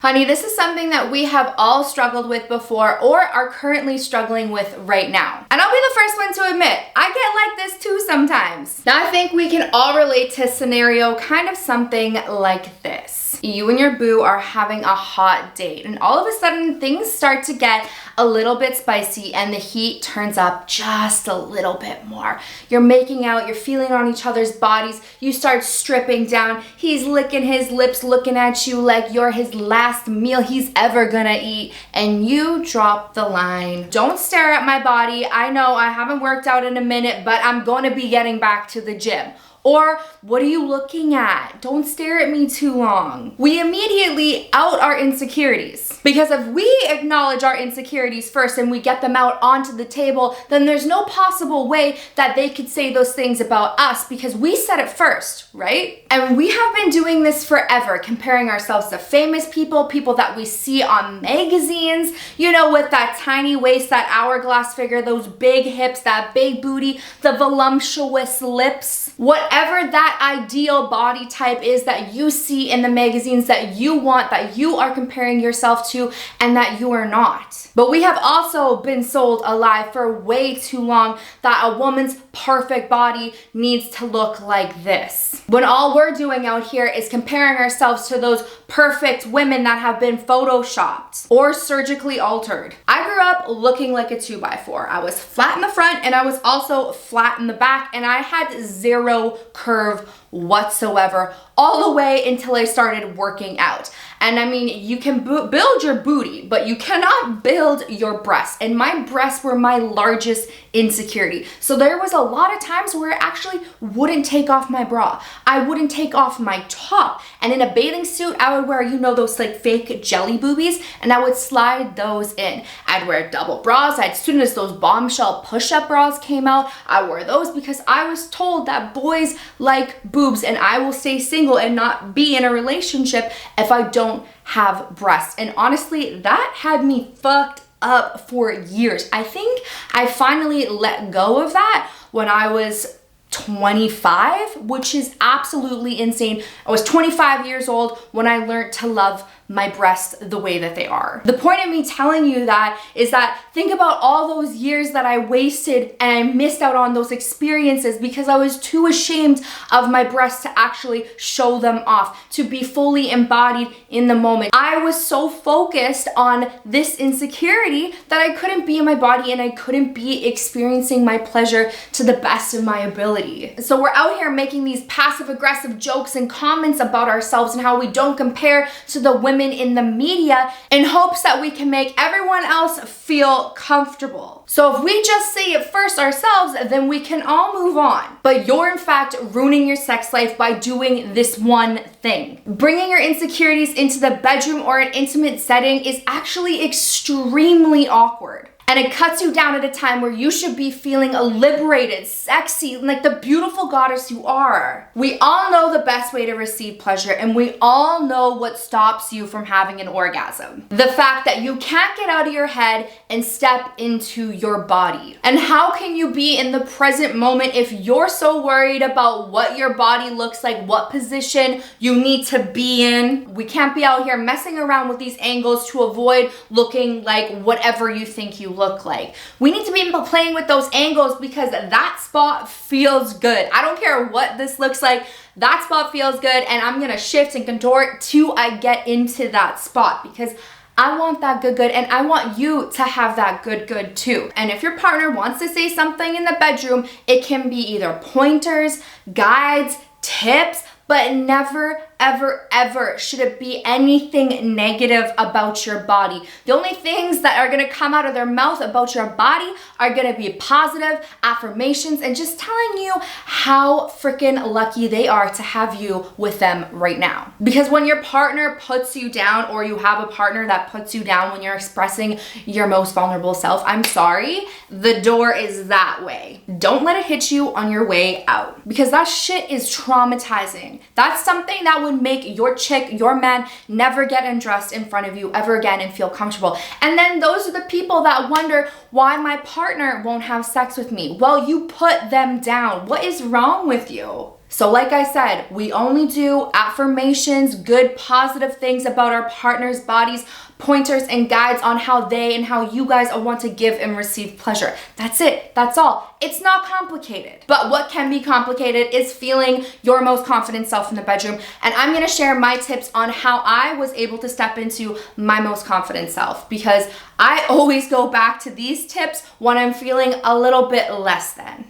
Honey, this is something that we have all struggled with before or are currently struggling with right now. And I'll be the first one to admit, I get like this too sometimes. Now I think we can all relate to a scenario kind of something like this. You and your boo are having a hot date and all of a sudden things start to get a little bit spicy and the heat turns up just a little bit more. You're making out, you're feeling on each other's bodies, you start stripping down, he's licking his lips, looking at you like you're his last meal he's ever gonna eat, and you drop the line. Don't stare at my body. I know I haven't worked out in a minute, but I'm gonna be getting back to the gym. Or, what are you looking at? Don't stare at me too long. We immediately out our insecurities. Because if we acknowledge our insecurities first and we get them out onto the table, then there's no possible way that they could say those things about us because we said it first, right? And we have been doing this forever, comparing ourselves to famous people, people that we see on magazines, you know, with that tiny waist, that hourglass figure, those big hips, that big booty, the voluptuous lips, whatever that ideal body type is that you see in the magazines that you want, that you are comparing yourself to, and that you are not. But we have also been sold a lie for way too long that a woman's perfect body needs to look like this. When all we're doing out here is comparing ourselves to those perfect women that have been photoshopped or surgically altered. I grew up looking like a 2x4. I was flat in the front and I was also flat in the back, and I had zero curve whatsoever all the way until I started working out. And I mean, you can build your booty, but you cannot build your breasts. And my breasts were my largest insecurity. So there was a lot of times where I actually wouldn't take off my bra. I wouldn't take off my top. And in a bathing suit, I would wear, you know, those like fake jelly boobies, and I would slide those in. I'd wear double bras. As soon as those bombshell push-up bras came out, I wore those because I was told that boys like boobs and I will stay single and not be in a relationship if I don't have breasts. And honestly, that had me fucked up for years. I think I finally let go of that when I was 25, which is absolutely insane. I was 25 years old when I learned to love my breasts the way that they are. The point of me telling you that is that think about all those years that I wasted and I missed out on those experiences because I was too ashamed of my breasts to actually show them off, to be fully embodied in the moment. I was so focused on this insecurity that I couldn't be in my body and I couldn't be experiencing my pleasure to the best of my ability. So we're out here making these passive aggressive jokes and comments about ourselves and how we don't compare to the women in the media in hopes that we can make everyone else feel comfortable. So if we just say it first ourselves, then we can all move on. But you're in fact ruining your sex life by doing this one thing. Bringing your insecurities into the bedroom or an intimate setting is actually extremely awkward. And it cuts you down at a time where you should be feeling liberated, sexy, like the beautiful goddess you are. We all know the best way to receive pleasure, and we all know what stops you from having an orgasm. The fact that you can't get out of your head and step into your body. And how can you be in the present moment if you're so worried about what your body looks like, what position you need to be in? We can't be out here messing around with these angles to avoid looking like whatever you think you look like. We need to be playing with those angles because that spot feels good. I don't care what this looks like. That spot feels good, and I'm gonna shift and contort till I get into that spot because I want that good, and I want you to have that good too. And if your partner wants to say something in the bedroom, it can be either pointers, guides, tips, but never, ever should it be anything negative about your body. The only things that are gonna come out of their mouth about your body are gonna be positive affirmations and just telling you how freaking lucky they are to have you with them right now. Because when your partner puts you down, or you have a partner that puts you down when you're expressing your most vulnerable self, I'm sorry, the door is that way. Don't let it hit you on your way out, because that shit is traumatizing. That's something that would make your chick, your man, never get undressed in front of you ever again and feel comfortable. And then those are the people that wonder why my partner won't have sex with me. Well, you put them down. What is wrong with you? So like I said, we only do affirmations, good positive things about our partner's bodies, pointers and guides on how they and how you guys want to give and receive pleasure. That's it. That's all. It's not complicated. But what can be complicated is feeling your most confident self in the bedroom. And I'm going to share my tips on how I was able to step into my most confident self, because I always go back to these tips when I'm feeling a little bit less than.